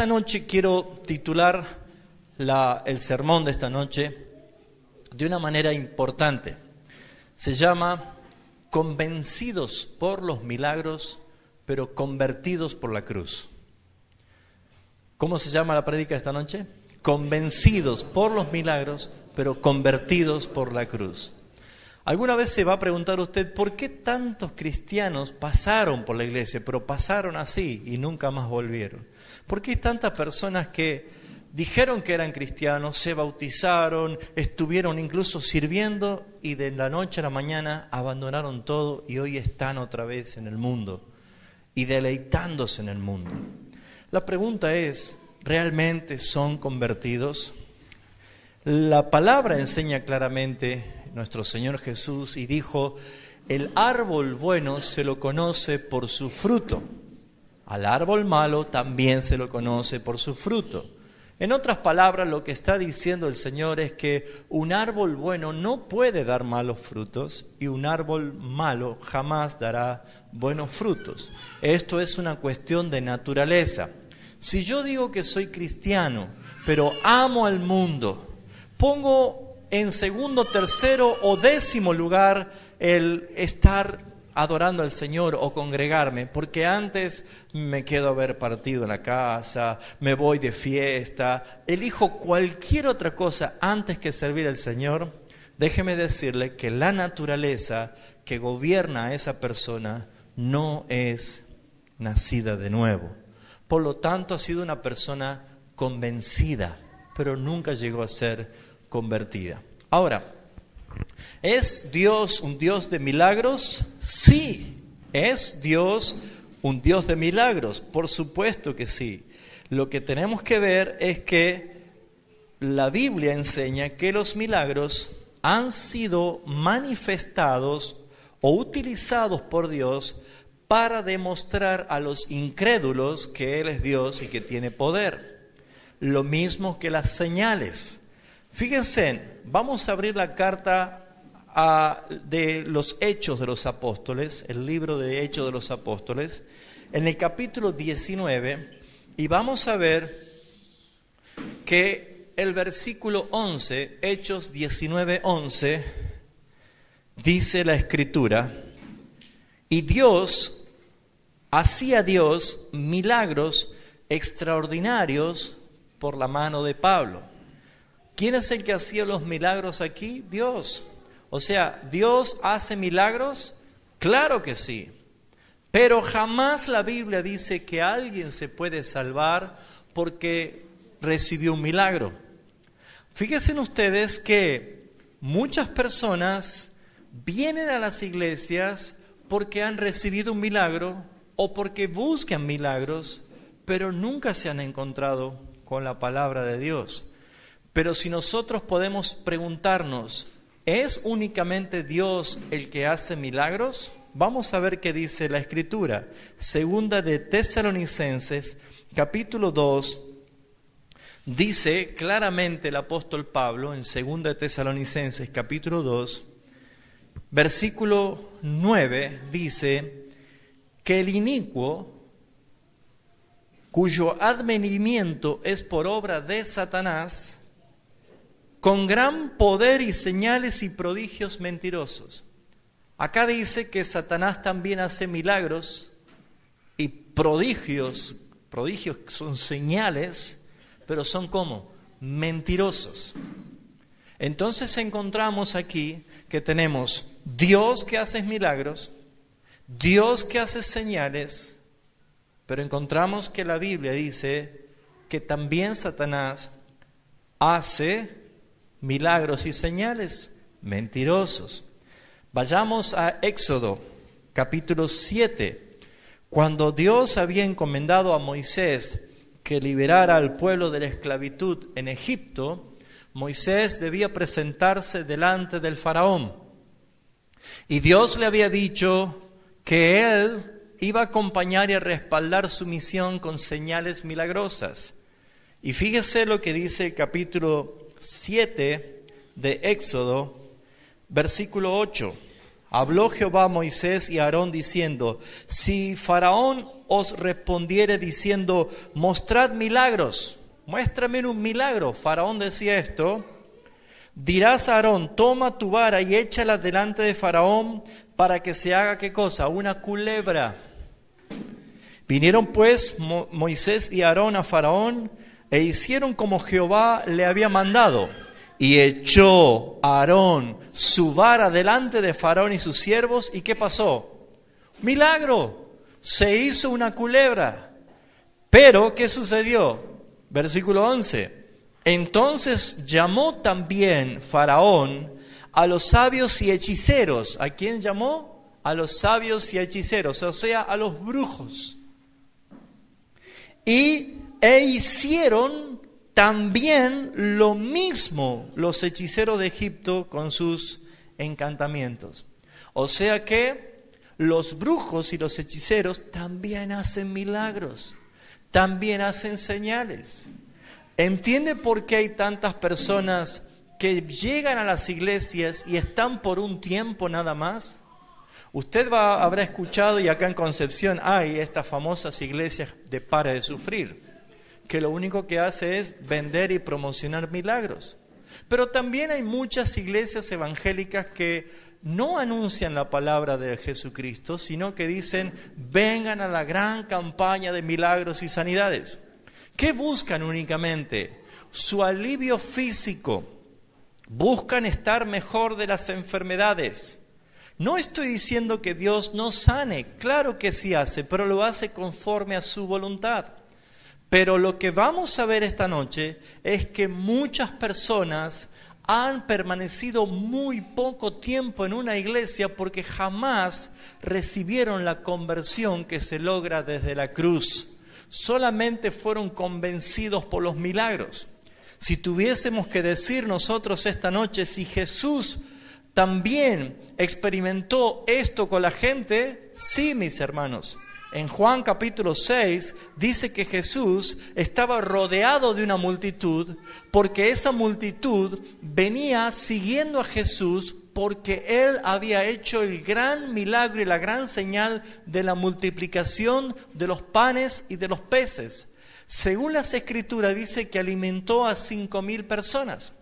esta noche quiero titular el sermón de esta noche de una manera importante. Se llama Convencidos por los milagros, pero convertidos por la cruz. ¿Cómo se llama la prédica de esta noche? Convencidos por los milagros, pero convertidos por la cruz. ¿Alguna vez se va a preguntar usted por qué tantos cristianos pasaron por la iglesia, pero pasaron así y nunca más volvieron? ¿Por qué hay tantas personas que dijeron que eran cristianos, se bautizaron, estuvieron incluso sirviendo y de la noche a la mañana abandonaron todo y hoy están otra vez en el mundo y deleitándose en el mundo? La pregunta es, ¿realmente son convertidos? La palabra enseña claramente nuestro Señor Jesús y dijo, el árbol bueno se lo conoce por su fruto, al árbol malo también se lo conoce por su fruto. En otras palabras, lo que está diciendo el Señor es que un árbol bueno no puede dar malos frutos y un árbol malo jamás dará buenos frutos. Esto es una cuestión de naturaleza. Si yo digo que soy cristiano, pero amo al mundo, pongo en segundo, tercero o décimo lugar el estar adorando al Señor o congregarme, porque antes me quedo a ver partido en la casa, me voy de fiesta, elijo cualquier otra cosa antes que servir al Señor, déjeme decirle que la naturaleza que gobierna a esa persona no es nacida de nuevo. Por lo tanto, ha sido una persona convencida, pero nunca llegó a ser convertida. Ahora, ¿es Dios un Dios de milagros? Sí. ¿Es Dios un Dios de milagros? Por supuesto que sí. Lo que tenemos que ver es que la Biblia enseña que los milagros han sido manifestados o utilizados por Dios para demostrar a los incrédulos que Él es Dios y que tiene poder. Lo mismo que las señales. Fíjense, vamos a abrir la carta de los Hechos de los Apóstoles, el libro de Hechos de los Apóstoles, en el capítulo 19, y vamos a ver que el versículo 11, Hechos 19, 11, dice la Escritura, y hacía Dios milagros extraordinarios por la mano de Pablo. ¿Quién es el que hacía los milagros aquí? Dios. O sea, ¿Dios hace milagros? Claro que sí. Pero jamás la Biblia dice que alguien se puede salvar porque recibió un milagro. Fíjense ustedes que muchas personas vienen a las iglesias porque han recibido un milagro o porque buscan milagros, pero nunca se han encontrado con la palabra de Dios. Pero si nosotros podemos preguntarnos, ¿es únicamente Dios el que hace milagros? Vamos a ver qué dice la Escritura. Segunda de Tesalonicenses, capítulo 2, dice claramente el apóstol Pablo, en Segunda de Tesalonicenses, capítulo 2, versículo 9, dice que el inicuo, cuyo advenimiento es por obra de Satanás, con gran poder y señales y prodigios mentirosos. Acá dice que Satanás también hace milagros y prodigios. Prodigios son señales, pero son ¿cómo? Mentirosos. Entonces encontramos aquí que tenemos Dios que hace milagros, Dios que hace señales, pero encontramos que la Biblia dice que también Satanás hace milagros y señales mentirosos. Vayamos a Éxodo, capítulo 7. Cuando Dios había encomendado a Moisés que liberara al pueblo de la esclavitud en Egipto, Moisés debía presentarse delante del faraón. Y Dios le había dicho que él iba a acompañar y a respaldar su misión con señales milagrosas. Y fíjese lo que dice el capítulo 7 de Éxodo, versículo 8. Habló Jehová a Moisés y a Aarón diciendo: si Faraón os respondiere diciendo: mostrad milagros, muéstrame un milagro. Faraón decía esto: dirás a Aarón: toma tu vara y échala delante de Faraón, para que se haga ¿qué cosa? Una culebra. Vinieron pues Moisés y Aarón a Faraón, e hicieron como Jehová le había mandado. Y echó Aarón su vara delante de Faraón y sus siervos. ¿Y qué pasó? Milagro. Se hizo una culebra. Pero, ¿qué sucedió? Versículo 11. Entonces llamó también Faraón a los sabios y hechiceros. ¿A quién llamó? A los sabios y hechiceros, o sea, a los brujos. E hicieron también lo mismo los hechiceros de Egipto con sus encantamientos. O sea que los brujos y los hechiceros también hacen milagros, también hacen señales. ¿Entiende por qué hay tantas personas que llegan a las iglesias y están por un tiempo nada más? Usted habrá escuchado, y acá en Concepción hay estas famosas iglesias de Para de Sufrir, que lo único que hace es vender y promocionar milagros. Pero también hay muchas iglesias evangélicas que no anuncian la palabra de Jesucristo, sino que dicen: vengan a la gran campaña de milagros y sanidades. ¿Qué buscan únicamente? Su alivio físico. Buscan estar mejor de las enfermedades. No estoy diciendo que Dios no sane, claro que sí hace, pero lo hace conforme a su voluntad. Pero lo que vamos a ver esta noche es que muchas personas han permanecido muy poco tiempo en una iglesia porque jamás recibieron la conversión que se logra desde la cruz. Solamente fueron convencidos por los milagros. Si tuviésemos que decir nosotros esta noche si Jesús también experimentó esto con la gente, sí, mis hermanos. En Juan capítulo 6 dice que Jesús estaba rodeado de una multitud porque esa multitud venía siguiendo a Jesús porque Él había hecho el gran milagro y la gran señal de la multiplicación de los panes y de los peces. Según las Escrituras dice que alimentó a 5,000 personas.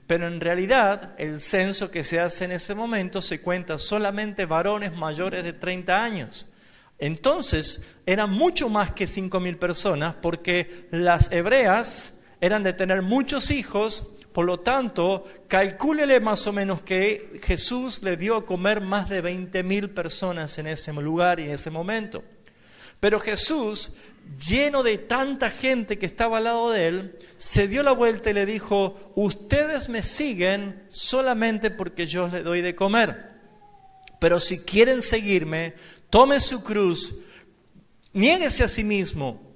Pero en realidad el censo que se hace en ese momento se cuenta solamente varones mayores de 30 años. Entonces eran mucho más que 5,000 personas porque las hebreas eran de tener muchos hijos, por lo tanto calcúlele más o menos que Jesús le dio a comer más de 20,000 personas en ese lugar y en ese momento. Pero Jesús, lleno de tanta gente que estaba al lado de él, se dio la vuelta y le dijo: ustedes me siguen solamente porque yo les doy de comer. Pero si quieren seguirme, tome su cruz, niéguese a sí mismo.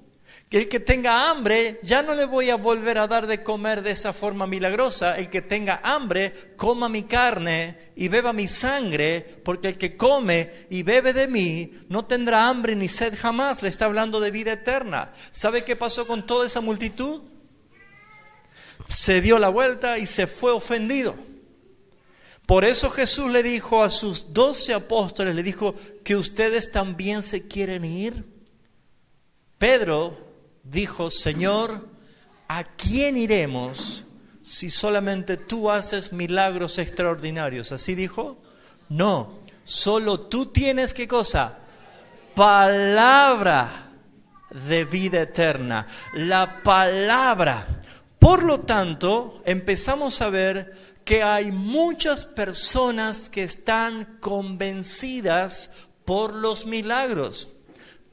Que el que tenga hambre, ya no le voy a volver a dar de comer de esa forma milagrosa. El que tenga hambre, coma mi carne y beba mi sangre, porque el que come y bebe de mí no tendrá hambre ni sed jamás. Le está hablando de vida eterna. ¿Sabe qué pasó con toda esa multitud? Se dio la vuelta y se fue ofendido. Por eso Jesús le dijo a sus 12 apóstoles, le dijo: ¿que ustedes también se quieren ir? Pedro dijo: Señor, ¿a quién iremos si solamente tú haces milagros extraordinarios? ¿Así dijo? No, solo tú tienes, ¿qué cosa? Palabra de vida eterna. La palabra. Por lo tanto, empezamos a ver que hay muchas personas que están convencidas por los milagros.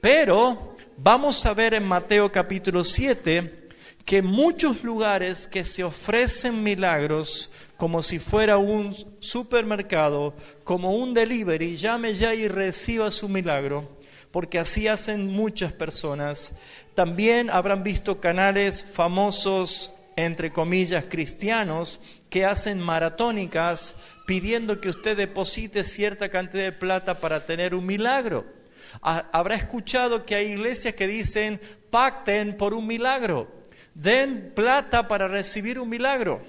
Pero vamos a ver en Mateo capítulo 7 que muchos lugares que se ofrecen milagros como si fuera un supermercado, como un delivery, llame ya y reciba su milagro, porque así hacen muchas personas. También habrán visto canales famosos, entre comillas, cristianos, que hacen maratónicas pidiendo que usted deposite cierta cantidad de plata para tener un milagro. Habrá escuchado que hay iglesias que dicen: pacten por un milagro, den plata para recibir un milagro.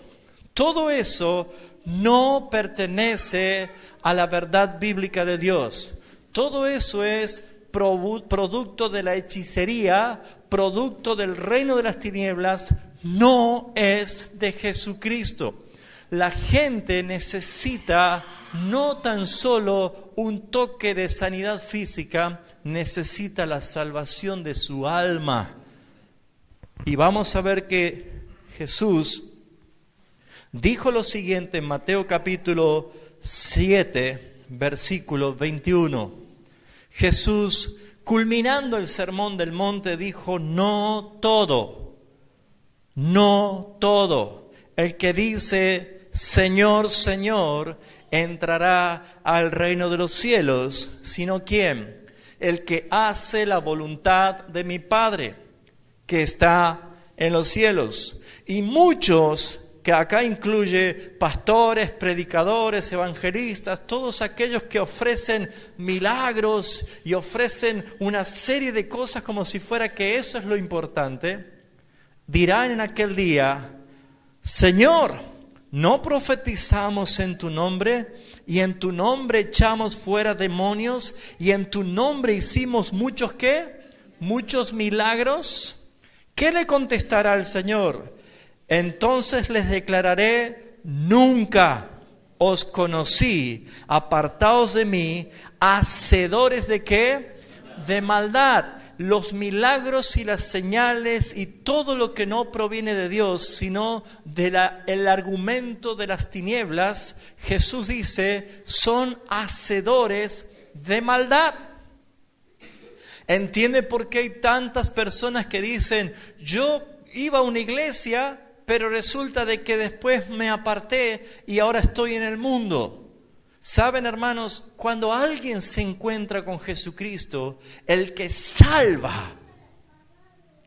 Todo eso no pertenece a la verdad bíblica de Dios. Todo eso es producto de la hechicería, producto del reino de las tinieblas, no es de Jesucristo. La gente necesita no tan solo un toque de sanidad física, necesita la salvación de su alma. Y vamos a ver que Jesús dijo lo siguiente en Mateo capítulo 7, versículo 21. Jesús, culminando el sermón del monte, dijo: no todo el que dice Señor, Señor, entrará al reino de los cielos, sino ¿quién? El que hace la voluntad de mi Padre, que está en los cielos. Y muchos, que acá incluye pastores, predicadores, evangelistas, todos aquellos que ofrecen milagros y ofrecen una serie de cosas como si fuera que eso es lo importante, dirán en aquel día: Señor, ¿no profetizamos en tu nombre? Y en tu nombre echamos fuera demonios, y en tu nombre hicimos muchos ¿qué? Muchos milagros. ¿Qué le contestará el Señor? Entonces les declararé: nunca os conocí, apartaos de mí, hacedores de ¿qué? De maldad. Los milagros y las señales y todo lo que no proviene de Dios, sino del argumento de las tinieblas, Jesús dice, son hacedores de maldad. ¿Entiende por qué hay tantas personas que dicen: yo iba a una iglesia, pero resulta de que después me aparté y ahora estoy en el mundo? Saben, hermanos, cuando alguien se encuentra con Jesucristo, el que salva,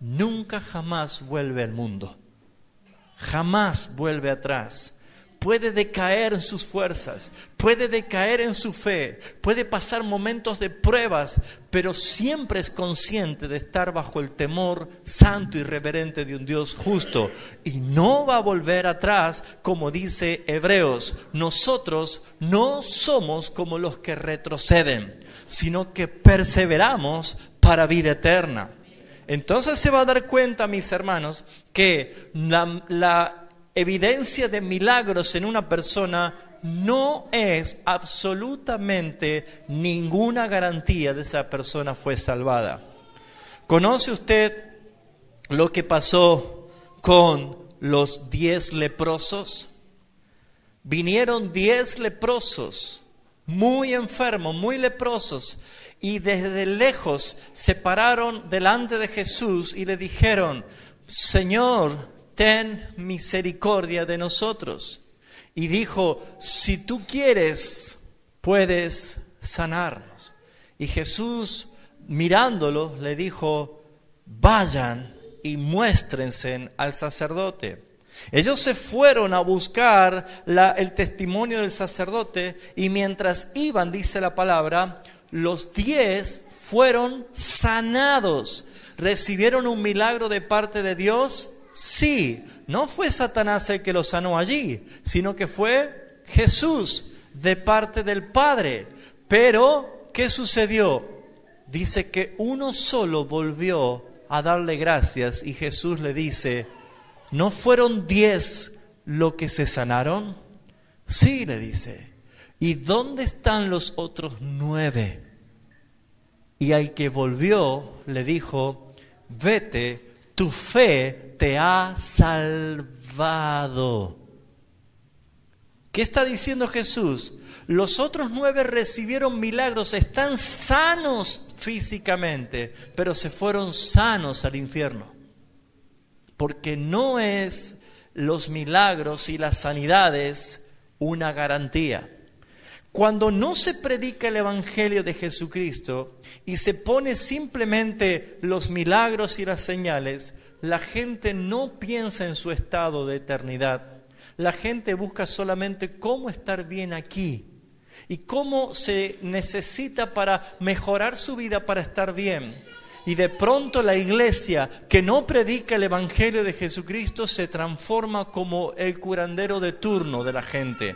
nunca jamás vuelve al mundo. Jamás vuelve atrás. Puede decaer en sus fuerzas, puede decaer en su fe, puede pasar momentos de pruebas, pero siempre es consciente de estar bajo el temor santo y reverente de un Dios justo. Y no va a volver atrás, como dice Hebreos. Nosotros no somos como los que retroceden, sino que perseveramos para vida eterna. Entonces se va a dar cuenta, mis hermanos, que la evidencia de milagros en una persona no es absolutamente ninguna garantía de esa persona fue salvada. ¿Conoce usted lo que pasó con los 10 leprosos? Vinieron 10 leprosos, muy enfermos, muy leprosos, y desde lejos se pararon delante de Jesús y le dijeron: Señor, ten misericordia de nosotros. Y dijo: si tú quieres, puedes sanarnos. Y Jesús, mirándolo, le dijo: vayan y muéstrense al sacerdote. Ellos se fueron a buscar el testimonio del sacerdote, y mientras iban, dice la palabra, los 10 fueron sanados. ¿Recibieron un milagro de parte de Dios? Sí, no fue Satanás el que lo sanó allí, sino que fue Jesús de parte del Padre. Pero, ¿qué sucedió? Dice que uno solo volvió a darle gracias y Jesús le dice: ¿no fueron 10 los que se sanaron? Sí, le dice. ¿Y dónde están los otros 9? Y al que volvió le dijo: vete, tu fe te ha salvado. ¿Qué está diciendo Jesús? Los otros 9 recibieron milagros, están sanos físicamente, pero se fueron sanos al infierno. Porque no es los milagros y las sanidades una garantía. Cuando no se predica el Evangelio de Jesucristo y se pone simplemente los milagros y las señales, la gente no piensa en su estado de eternidad. La gente busca solamente cómo estar bien aquí y cómo se necesita para mejorar su vida para estar bien. Y de pronto la iglesia que no predica el evangelio de Jesucristo se transforma como el curandero de turno de la gente.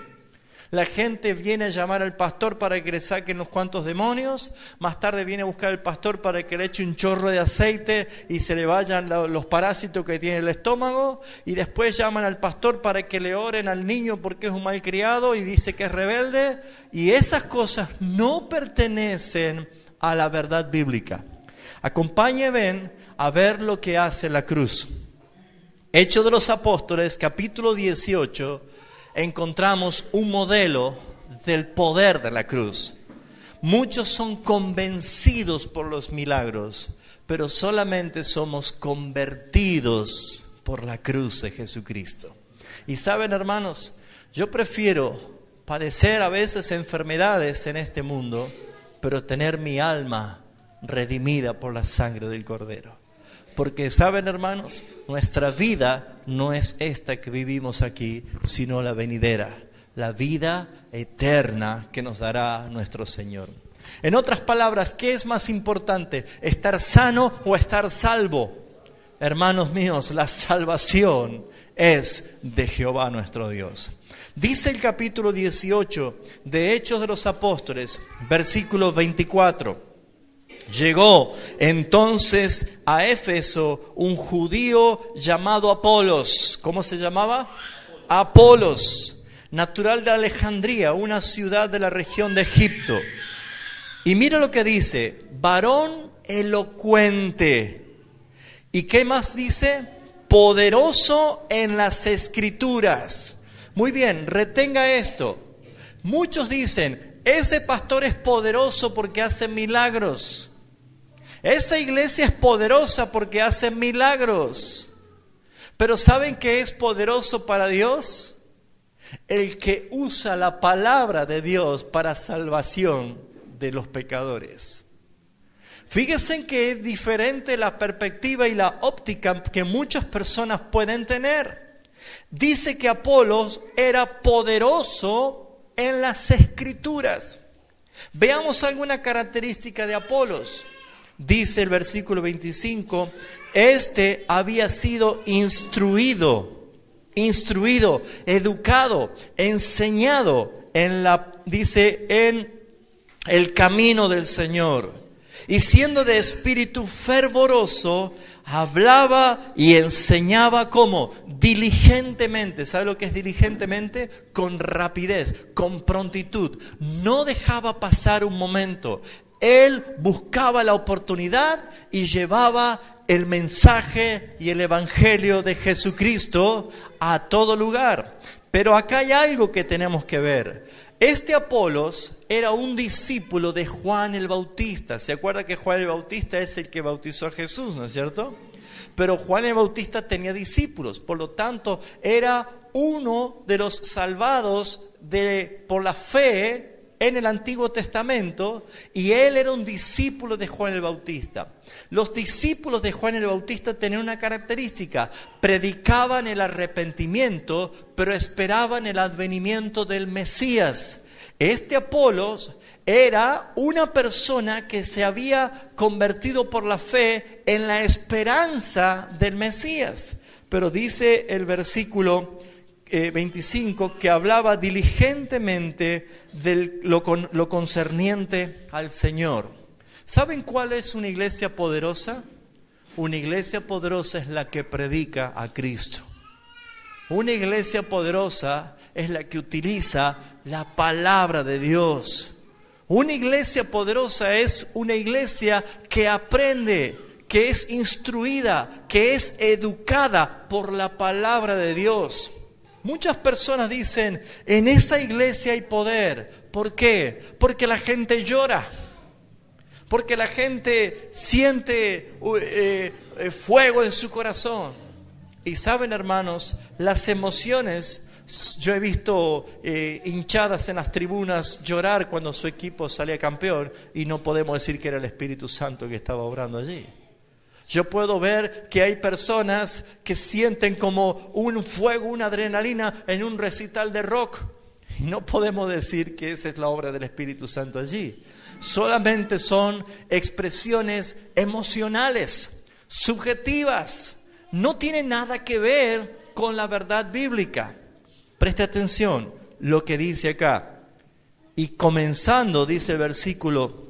La gente viene a llamar al pastor para que le saquen unos cuantos demonios. Más tarde viene a buscar al pastor para que le eche un chorro de aceite y se le vayan los parásitos que tiene el estómago. Y después llaman al pastor para que le oren al niño porque es un malcriado y dice que es rebelde. Y esas cosas no pertenecen a la verdad bíblica. Acompáñenme a ver lo que hace la cruz. Hechos de los Apóstoles, capítulo 18. Encontramos un modelo del poder de la cruz. Muchos son convencidos por los milagros, pero solamente somos convertidos por la cruz de Jesucristo. Y saben, hermanos, yo prefiero padecer a veces enfermedades en este mundo, pero tener mi alma redimida por la sangre del Cordero. Porque saben, hermanos, nuestra vida no es esta que vivimos aquí, sino la venidera, la vida eterna que nos dará nuestro Señor. En otras palabras, ¿qué es más importante? ¿Estar sano o estar salvo? Hermanos míos, la salvación es de Jehová nuestro Dios. Dice el capítulo 18 de Hechos de los Apóstoles, versículo 24. Llegó entonces a Éfeso un judío llamado Apolos. ¿Cómo se llamaba? Apolos, natural de Alejandría, una ciudad de la región de Egipto. Y mira lo que dice: varón elocuente. ¿Y qué más dice? Poderoso en las Escrituras. Muy bien, retenga esto. Muchos dicen, ese pastor es poderoso porque hace milagros. Esa iglesia es poderosa porque hace milagros. Pero ¿saben qué es poderoso para Dios? El que usa la palabra de Dios para salvación de los pecadores. Fíjense que es diferente la perspectiva y la óptica que muchas personas pueden tener. Dice que Apolos era poderoso en las Escrituras. Veamos alguna característica de Apolos. Dice el versículo 25, este había sido instruido, educado, enseñado en el camino del Señor. Y siendo de espíritu fervoroso, hablaba y enseñaba ¿cómo? Diligentemente. ¿Sabe lo que es diligentemente? Con rapidez, con prontitud. No dejaba pasar un momento. Él buscaba la oportunidad y llevaba el mensaje y el evangelio de Jesucristo a todo lugar. Pero acá hay algo que tenemos que ver. Este Apolos era un discípulo de Juan el Bautista. ¿Se acuerda que Juan el Bautista es el que bautizó a Jesús, no es cierto? Pero Juan el Bautista tenía discípulos, por lo tanto era uno de los salvados por la fe en el Antiguo Testamento, y él era un discípulo de Juan el Bautista. Los discípulos de Juan el Bautista tenían una característica: predicaban el arrepentimiento, pero esperaban el advenimiento del Mesías. Este Apolos era una persona que se había convertido por la fe en la esperanza del Mesías. Pero dice el versículo 25 que hablaba diligentemente de lo concerniente al Señor. ¿Saben cuál es una iglesia poderosa? Una iglesia poderosa es la que predica a Cristo. Una iglesia poderosa es la que utiliza la palabra de Dios. Una iglesia poderosa es una iglesia que aprende, que es instruida, que es educada por la palabra de Dios. Muchas personas dicen, en esa iglesia hay poder. ¿Por qué? Porque la gente llora. Porque la gente siente fuego en su corazón. Y saben, hermanos, las emociones, yo he visto hinchadas en las tribunas llorar cuando su equipo salía campeón, y no podemos decir que era el Espíritu Santo que estaba obrando allí. Yo puedo ver que hay personas que sienten como un fuego, una adrenalina en un recital de rock. Y no podemos decir que esa es la obra del Espíritu Santo allí. Solamente son expresiones emocionales, subjetivas. No tiene nada que ver con la verdad bíblica. Preste atención lo que dice acá. Y comenzando, dice el versículo,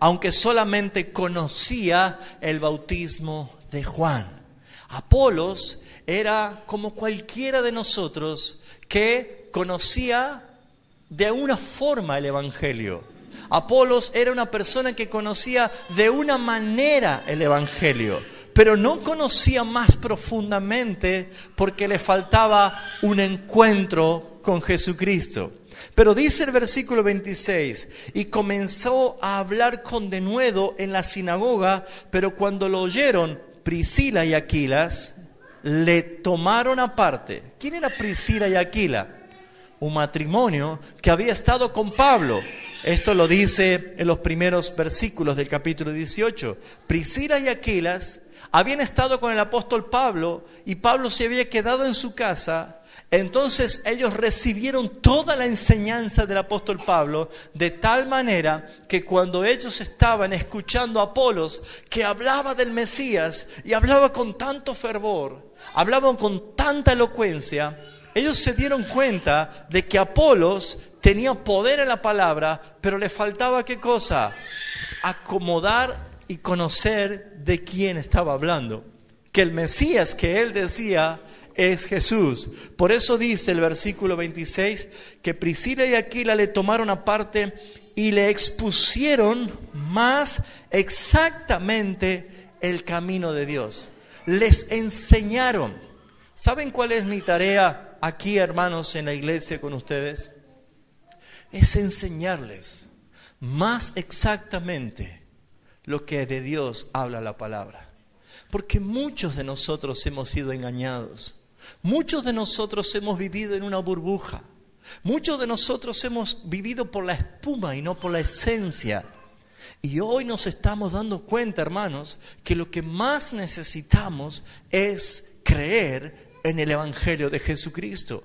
aunque solamente conocía el bautismo de Juan. Apolos era como cualquiera de nosotros que conocía de una forma el Evangelio. Apolos era una persona que conocía de una manera el Evangelio, pero no conocía más profundamente porque le faltaba un encuentro con Jesucristo. Pero dice el versículo 26, y comenzó a hablar con denuedo en la sinagoga, pero cuando lo oyeron Priscila y Aquilas, le tomaron aparte. ¿Quién era Priscila y Aquila? Un matrimonio que había estado con Pablo. Esto lo dice en los primeros versículos del capítulo 18. Priscila y Aquilas habían estado con el apóstol Pablo y Pablo se había quedado en su casa. Entonces ellos recibieron toda la enseñanza del apóstol Pablo, de tal manera que cuando ellos estaban escuchando a Apolos, que hablaba del Mesías y hablaba con tanto fervor, hablaban con tanta elocuencia, ellos se dieron cuenta de que Apolos tenía poder en la palabra, pero le faltaba ¿qué cosa? Acomodar y conocer de quién estaba hablando. Que el Mesías que él decía es Jesús. Por eso dice el versículo 26 que Priscila y Aquila le tomaron aparte y le expusieron más exactamente el camino de Dios. Les enseñaron. ¿Saben cuál es mi tarea aquí, hermanos, en la iglesia con ustedes? Es enseñarles más exactamente lo que de Dios habla la palabra. Porque muchos de nosotros hemos sido engañados. Muchos de nosotros hemos vivido en una burbuja. Muchos de nosotros hemos vivido por la espuma y no por la esencia. Y hoy nos estamos dando cuenta, hermanos, que lo que más necesitamos es creer en el Evangelio de Jesucristo.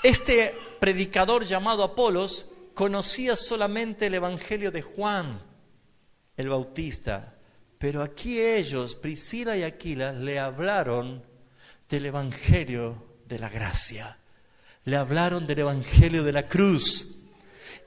Este predicador llamado Apolos conocía solamente el Evangelio de Juan el Bautista, pero aquí ellos, Priscila y Aquila, le hablaron del Evangelio de la gracia, le hablaron del Evangelio de la cruz.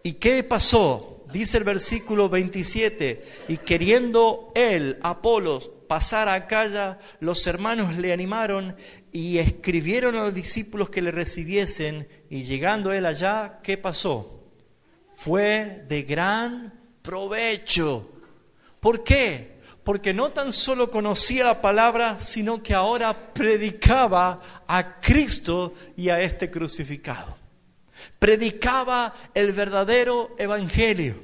¿Y qué pasó? Dice el versículo 27, y queriendo él, Apolos, pasar a Acaya, los hermanos le animaron y escribieron a los discípulos que le recibiesen, y llegando él allá, ¿qué pasó? Fue de gran provecho. ¿Por qué? Porque no tan solo conocía la palabra, sino que ahora predicaba a Cristo y a este crucificado. Predicaba el verdadero evangelio.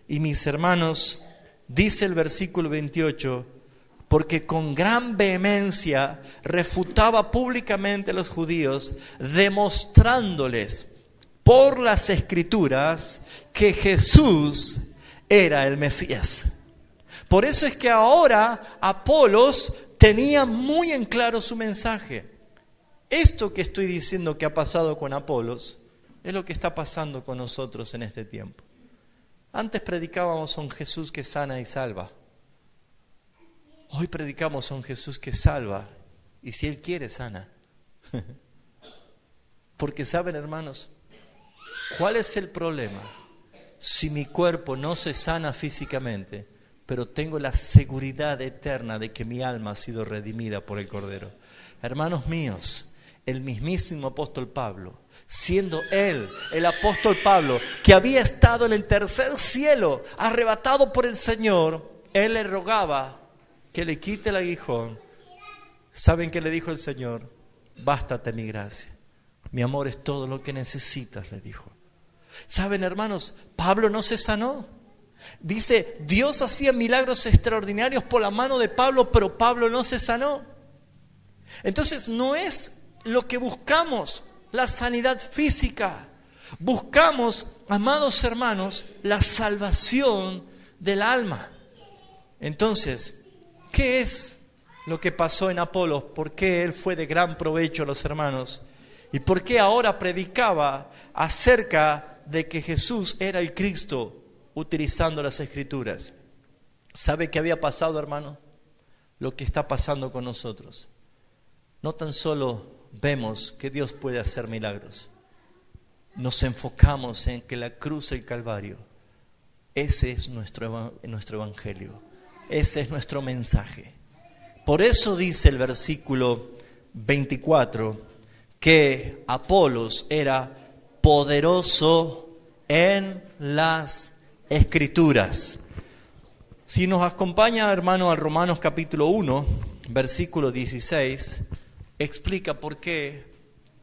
Y mis hermanos, dice el versículo 28, porque con gran vehemencia refutaba públicamente a los judíos, demostrándoles por las Escrituras que Jesús era el Mesías. Por eso es que ahora Apolos tenía muy en claro su mensaje. Esto que estoy diciendo que ha pasado con Apolos es lo que está pasando con nosotros en este tiempo. Antes predicábamos a un Jesús que sana y salva. Hoy predicamos a un Jesús que salva y si Él quiere sana. Porque saben, hermanos, ¿cuál es el problema? Si mi cuerpo no se sana físicamente, pero tengo la seguridad eterna de que mi alma ha sido redimida por el Cordero. Hermanos míos, el mismísimo apóstol Pablo, siendo él, el apóstol Pablo, que había estado en el tercer cielo, arrebatado por el Señor, él le rogaba que le quite el aguijón. ¿Saben qué le dijo el Señor? Bástate mi gracia. Mi amor es todo lo que necesitas, le dijo. ¿Saben, hermanos? Pablo no se sanó. Dice, Dios hacía milagros extraordinarios por la mano de Pablo, pero Pablo no se sanó. Entonces no es lo que buscamos, la sanidad física. Buscamos, amados hermanos, la salvación del alma. Entonces, ¿qué es lo que pasó en Apolos? ¿Por qué él fue de gran provecho a los hermanos? ¿Y por qué ahora predicaba acerca de que Jesús era el Cristo utilizando las Escrituras? ¿Sabe qué había pasado, hermano? Lo que está pasando con nosotros. No tan solo vemos que Dios puede hacer milagros, nos enfocamos en que la cruz del Calvario, ese es nuestro evangelio, ese es nuestro mensaje. Por eso dice el versículo 24 que Apolos era poderoso en las Escrituras. Si nos acompaña, hermano, al Romanos capítulo 1, versículo 16, explica por qué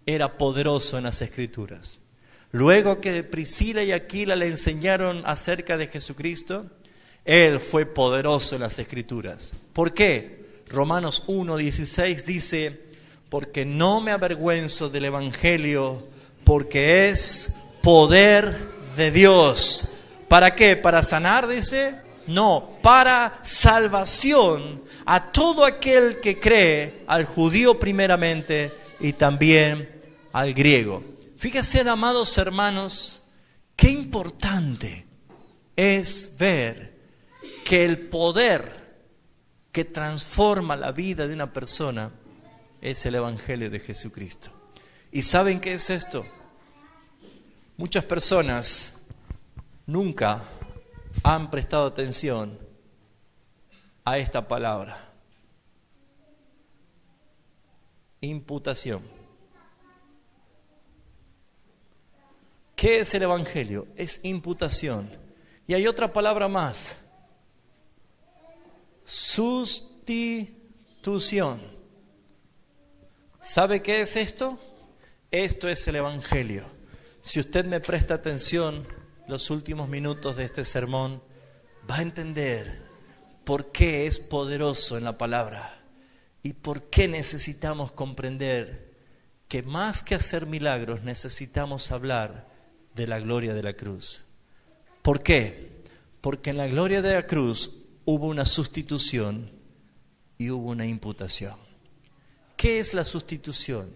era poderoso en las Escrituras. Luego que Priscila y Aquila le enseñaron acerca de Jesucristo, él fue poderoso en las Escrituras. ¿Por qué? Romanos 1, 16 dice, porque no me avergüenzo del Evangelio, porque es poder de Dios. ¿Para qué? ¿Para sanar, dice? No, para salvación a todo aquel que cree, al judío primeramente y también al griego. Fíjense, amados hermanos, qué importante es ver que el poder que transforma la vida de una persona es el Evangelio de Jesucristo. ¿Y saben qué es esto? Muchas personas nunca han prestado atención a esta palabra. Imputación. ¿Qué es el Evangelio? Es imputación. Y hay otra palabra más. Sustitución. ¿Sabe qué es esto? Esto es el Evangelio. Si usted me presta atención los últimos minutos de este sermón, va a entender por qué es poderoso en la palabra y por qué necesitamos comprender que más que hacer milagros necesitamos hablar de la gloria de la cruz. ¿Por qué? Porque en la gloria de la cruz hubo una sustitución y hubo una imputación. ¿Qué es la sustitución?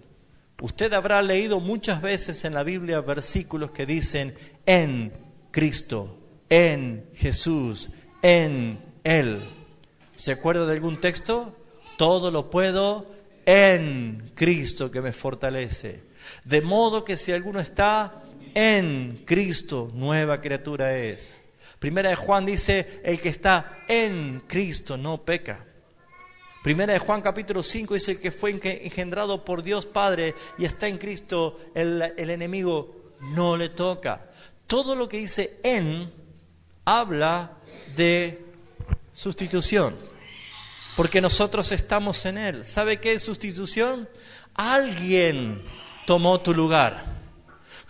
Usted habrá leído muchas veces en la Biblia versículos que dicen en Cristo, en Jesús, en Él. ¿Se acuerda de algún texto? Todo lo puedo en Cristo que me fortalece. De modo que si alguno está en Cristo, nueva criatura es. Primera de Juan dice, el que está en Cristo no peca. Primera de Juan capítulo 5 dice, el que fue engendrado por Dios Padre y está en Cristo, el enemigo no le toca. Todo lo que dice en habla de sustitución, porque nosotros estamos en Él. ¿Sabe qué es sustitución? Alguien tomó tu lugar.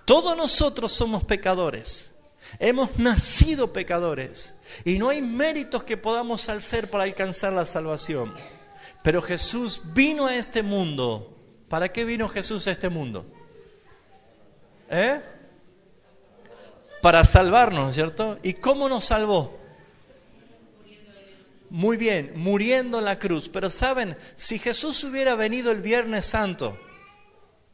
Todos nosotros somos pecadores, hemos nacido pecadores y no hay méritos que podamos hacer para alcanzar la salvación. Pero Jesús vino a este mundo. ¿Para qué vino Jesús a este mundo? Para salvarnos, ¿cierto? ¿Y cómo nos salvó? Muy bien, muriendo en la cruz. Pero saben, si Jesús hubiera venido el Viernes Santo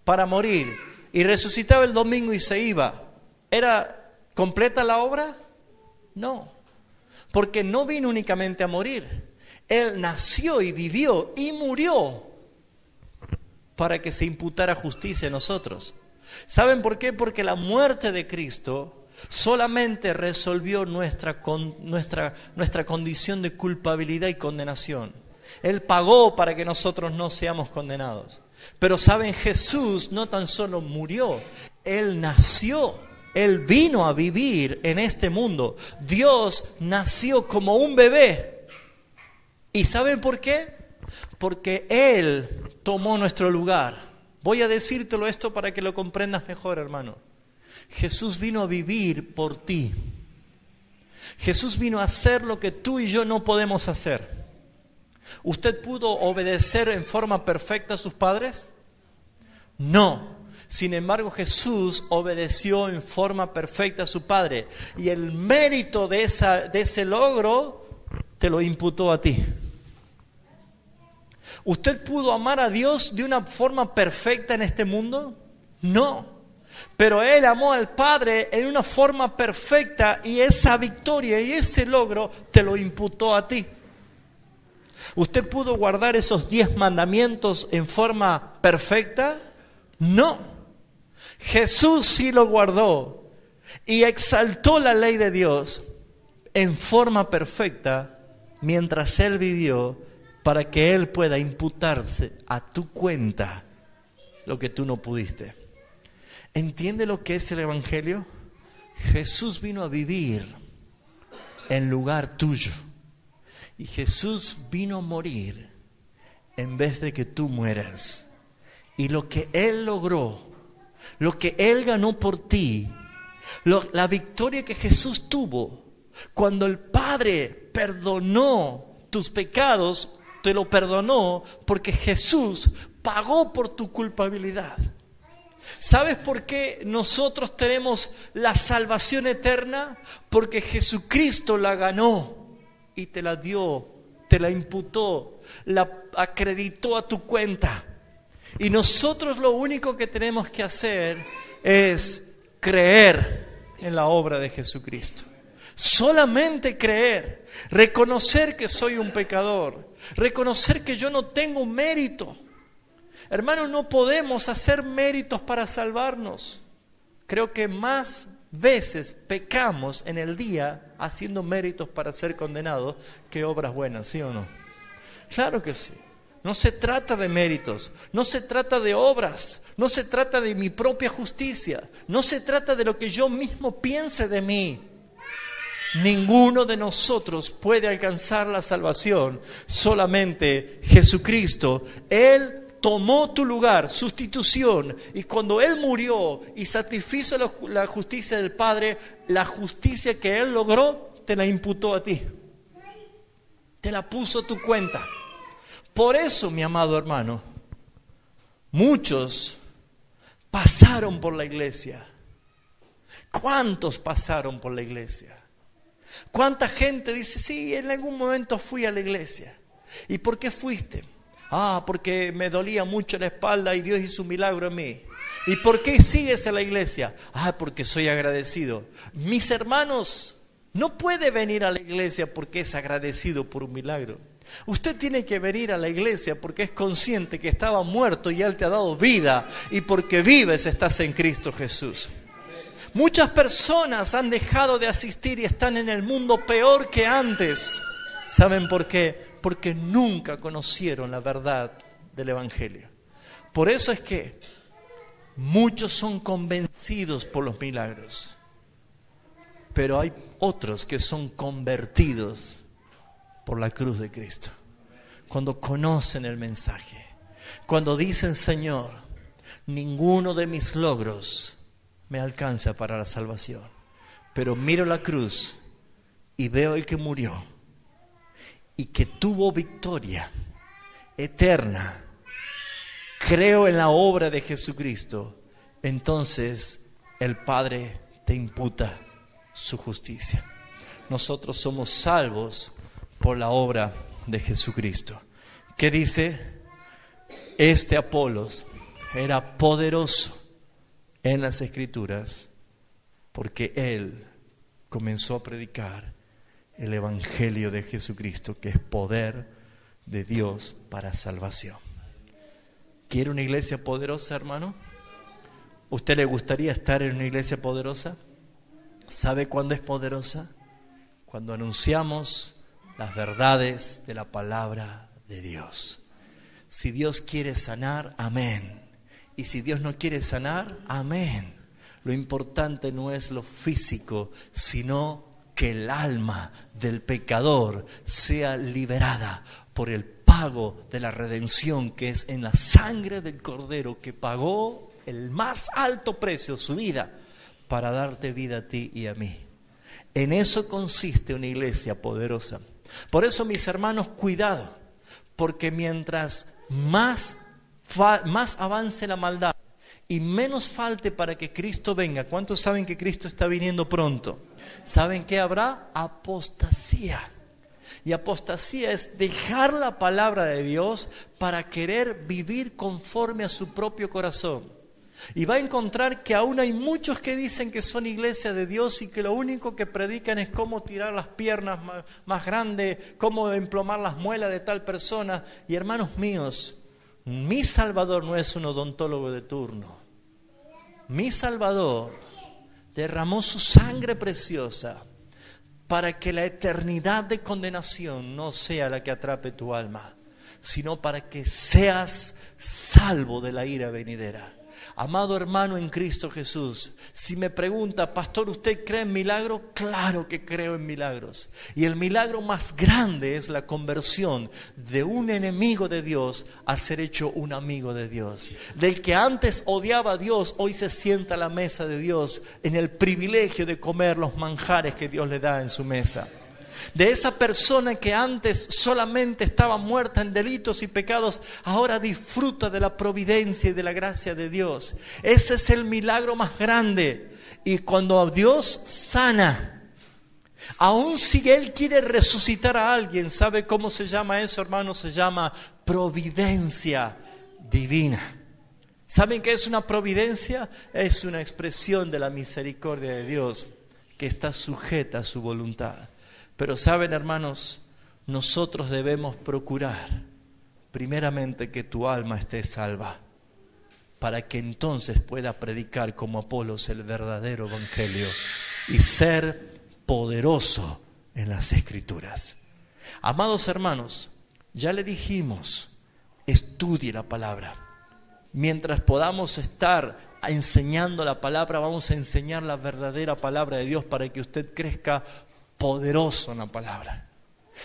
para morir y resucitaba el domingo y se iba, ¿era completa la obra? No, porque no vino únicamente a morir. Él nació y vivió y murió para que se imputara justicia en nosotros. ¿Saben por qué? Porque la muerte de Cristo solamente resolvió nuestra condición de culpabilidad y condenación. Él pagó para que nosotros no seamos condenados. Pero saben, Jesús no tan solo murió, Él nació, Él vino a vivir en este mundo. Dios nació como un bebé. ¿Y saben por qué? Porque Él tomó nuestro lugar. Voy a decírtelo esto para que lo comprendas mejor, hermano. Jesús vino a vivir por ti. Jesús vino a hacer lo que tú y yo no podemos hacer. ¿Usted pudo obedecer en forma perfecta a sus padres? No. Sin embargo, Jesús obedeció en forma perfecta a su Padre. Y el mérito de ese logro te lo imputó a ti. ¿Usted pudo amar a Dios de una forma perfecta en este mundo? No. Pero Él amó al Padre en una forma perfecta y esa victoria y ese logro te lo imputó a ti. ¿Usted pudo guardar esos 10 mandamientos en forma perfecta? No. Jesús sí lo guardó y exaltó la ley de Dios en forma perfecta mientras Él vivió para que Él pueda imputarse a tu cuenta lo que tú no pudiste. ¿Entiende lo que es el Evangelio? Jesús vino a vivir en lugar tuyo. Y Jesús vino a morir en vez de que tú mueras. Y lo que Él logró, lo que Él ganó por ti, la victoria que Jesús tuvo, cuando el Padre perdonó tus pecados, te lo perdonó porque Jesús pagó por tu culpabilidad. ¿Sabes por qué nosotros tenemos la salvación eterna? Porque Jesucristo la ganó y te la dio, te la imputó, la acreditó a tu cuenta. Y nosotros lo único que tenemos que hacer es creer en la obra de Jesucristo. Solamente creer, reconocer que soy un pecador, reconocer que yo no tengo mérito. Hermanos, no podemos hacer méritos para salvarnos. Creo que más veces pecamos en el día haciendo méritos para ser condenados que obras buenas, ¿sí o no? Claro que sí. No se trata de méritos, no se trata de obras, no se trata de mi propia justicia, no se trata de lo que yo mismo piense de mí. Ninguno de nosotros puede alcanzar la salvación, solamente Jesucristo. Él tomó tu lugar, sustitución, y cuando Él murió y satisfizo la justicia del Padre, la justicia que Él logró, te la imputó a ti. Te la puso a tu cuenta. Por eso, mi amado hermano, muchos pasaron por la iglesia. ¿Cuántos pasaron por la iglesia? ¿Cuánta gente dice, sí, en algún momento fui a la iglesia? ¿Y por qué fuiste? Porque me dolía mucho la espalda y Dios hizo un milagro en mí. ¿Y por qué sigues a la iglesia? Porque soy agradecido. Mis hermanos, no puede venir a la iglesia porque es agradecido por un milagro. Usted tiene que venir a la iglesia porque es consciente que estaba muerto y Él te ha dado vida, y porque vives estás en Cristo Jesús. Muchas personas han dejado de asistir y están en el mundo peor que antes. ¿Saben por qué? Porque nunca conocieron la verdad del Evangelio. Por eso es que muchos son convencidos por los milagros, pero hay otros que son convertidos por la cruz de Cristo. Cuando conocen el mensaje, cuando dicen, Señor, ninguno de mis logros me alcanza para la salvación, pero miro la cruz y veo el que murió y que tuvo victoria eterna, creo en la obra de Jesucristo, entonces el Padre te imputa su justicia. Nosotros somos salvos por la obra de Jesucristo. ¿Qué dice? Este Apolos era poderoso en las Escrituras porque él comenzó a predicar el Evangelio de Jesucristo, que es poder de Dios para salvación. ¿Quiere una iglesia poderosa, hermano? ¿Usted le gustaría estar en una iglesia poderosa? ¿Sabe cuándo es poderosa? Cuando anunciamos las verdades de la palabra de Dios. Si Dios quiere sanar, amén. Y si Dios no quiere sanar, amén. Lo importante no es lo físico, sino que el alma del pecador sea liberada por el pago de la redención, que es en la sangre del Cordero, que pagó el más alto precio, su vida, para darte vida a ti y a mí. En eso consiste una iglesia poderosa. Por eso, mis hermanos, cuidado, porque mientras más avance la maldad y menos falte para que Cristo venga. ¿Cuántos saben que Cristo está viniendo pronto? ¿Saben qué habrá? Apostasía. Y apostasía es dejar la palabra de Dios para querer vivir conforme a su propio corazón. Y va a encontrar que aún hay muchos que dicen que son iglesia de Dios y que lo único que predican es cómo tirar las piernas más grandes, cómo emplomar las muelas de tal persona. Y hermanos míos, mi Salvador no es un odontólogo de turno. Mi Salvador derramó su sangre preciosa para que la eternidad de condenación no sea la que atrape tu alma, sino para que seas salvo de la ira venidera. Amado hermano en Cristo Jesús, si me pregunta, pastor, ¿usted cree en milagros? Claro que creo en milagros. Y el milagro más grande es la conversión de un enemigo de Dios a ser hecho un amigo de Dios. Del que antes odiaba a Dios, hoy se sienta a la mesa de Dios en el privilegio de comer los manjares que Dios le da en su mesa. De esa persona que antes solamente estaba muerta en delitos y pecados, ahora disfruta de la providencia y de la gracia de Dios. Ese es el milagro más grande. Y cuando Dios sana, aun si Él quiere resucitar a alguien, ¿sabe cómo se llama eso, hermano? Se llama providencia divina. ¿Saben qué es una providencia? Es una expresión de la misericordia de Dios que está sujeta a su voluntad. Pero saben, hermanos, nosotros debemos procurar primeramente que tu alma esté salva, para que entonces pueda predicar como Apolos el verdadero evangelio y ser poderoso en las Escrituras. Amados hermanos, ya le dijimos, estudie la palabra. Mientras podamos estar enseñando la palabra, vamos a enseñar la verdadera palabra de Dios para que usted crezca poderoso en la palabra.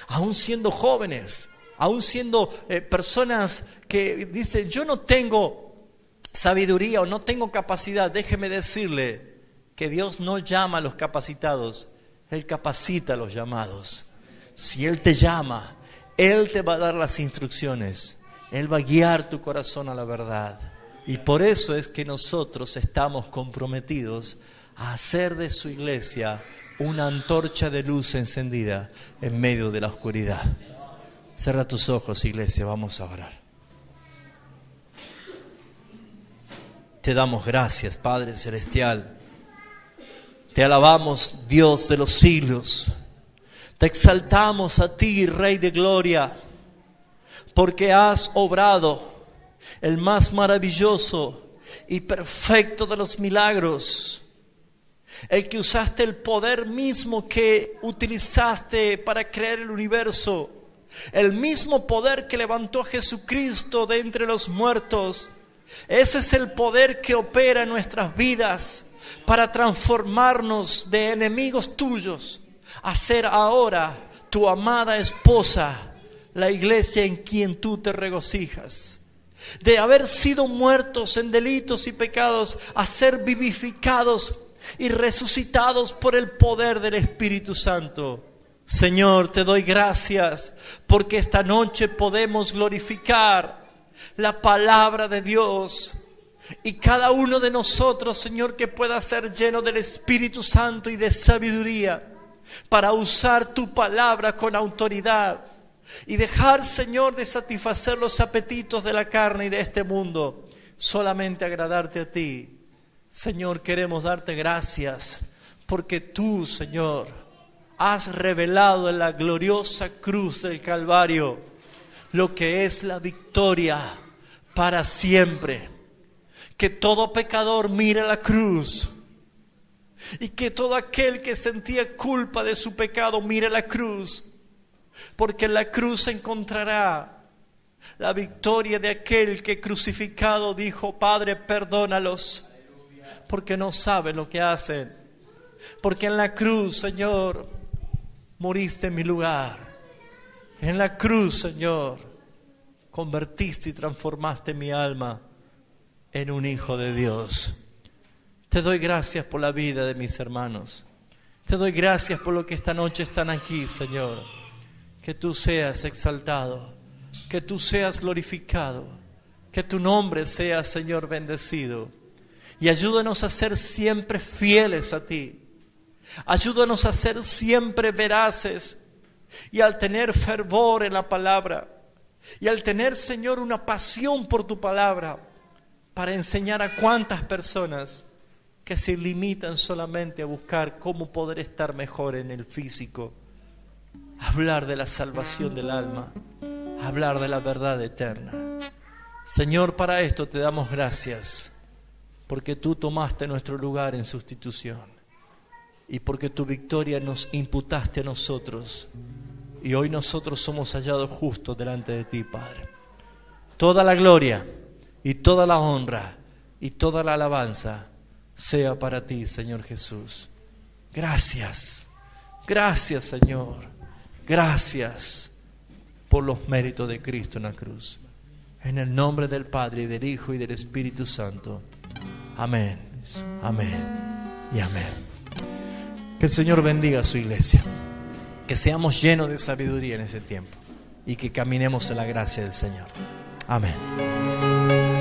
Aún siendo jóvenes, aún siendo personas que dicen, yo no tengo sabiduría o no tengo capacidad, déjeme decirle que Dios no llama a los capacitados, Él capacita a los llamados. Si Él te llama, Él te va a dar las instrucciones, Él va a guiar tu corazón a la verdad. Y por eso es que nosotros estamos comprometidos a hacer de su iglesia una antorcha de luz encendida en medio de la oscuridad. Cierra tus ojos, iglesia, vamos a orar. Te damos gracias, Padre Celestial. Te alabamos, Dios de los siglos. Te exaltamos a ti, Rey de Gloria, porque has obrado el más maravilloso y perfecto de los milagros. El que usaste el poder mismo que utilizaste para crear el universo. El mismo poder que levantó a Jesucristo de entre los muertos. Ese es el poder que opera en nuestras vidas para transformarnos de enemigos tuyos a ser ahora tu amada esposa, la iglesia en quien tú te regocijas. De haber sido muertos en delitos y pecados a ser vivificados y resucitados por el poder del Espíritu Santo. Señor, te doy gracias porque esta noche podemos glorificar la palabra de Dios. Y cada uno de nosotros, Señor, que pueda ser lleno del Espíritu Santo y de sabiduría para usar tu palabra con autoridad y dejar, Señor, de satisfacer los apetitos de la carne y de este mundo, solamente agradarte a ti. Señor, queremos darte gracias porque tú, Señor, has revelado en la gloriosa cruz del Calvario lo que es la victoria para siempre. Que todo pecador mire la cruz y que todo aquel que sentía culpa de su pecado mire la cruz, porque en la cruz encontrará la victoria de aquel que crucificado dijo, Padre, perdónalos, porque no saben lo que hacen. Porque en la cruz, Señor, moriste en mi lugar. En la cruz, Señor, convertiste y transformaste mi alma en un hijo de Dios. Te doy gracias por la vida de mis hermanos. Te doy gracias por lo que esta noche están aquí, Señor. Que tú seas exaltado, que tú seas glorificado, que tu nombre sea, Señor, bendecido. Y ayúdanos a ser siempre fieles a ti. Ayúdanos a ser siempre veraces. Y al tener fervor en la palabra, y al tener, Señor, una pasión por tu palabra, para enseñar a cuántas personas que se limitan solamente a buscar cómo poder estar mejor en el físico, hablar de la salvación del alma, hablar de la verdad eterna. Señor, para esto te damos gracias, porque tú tomaste nuestro lugar en sustitución y porque tu victoria nos imputaste a nosotros y hoy nosotros somos hallados justos delante de ti, Padre. Toda la gloria y toda la honra y toda la alabanza sea para ti, Señor Jesús. Gracias, gracias, Señor. Gracias por los méritos de Cristo en la cruz. En el nombre del Padre, y del Hijo, y del Espíritu Santo. Amén, amén y amén. Que el Señor bendiga a su iglesia. Que seamos llenos de sabiduría en ese tiempo y que caminemos en la gracia del Señor. Amén.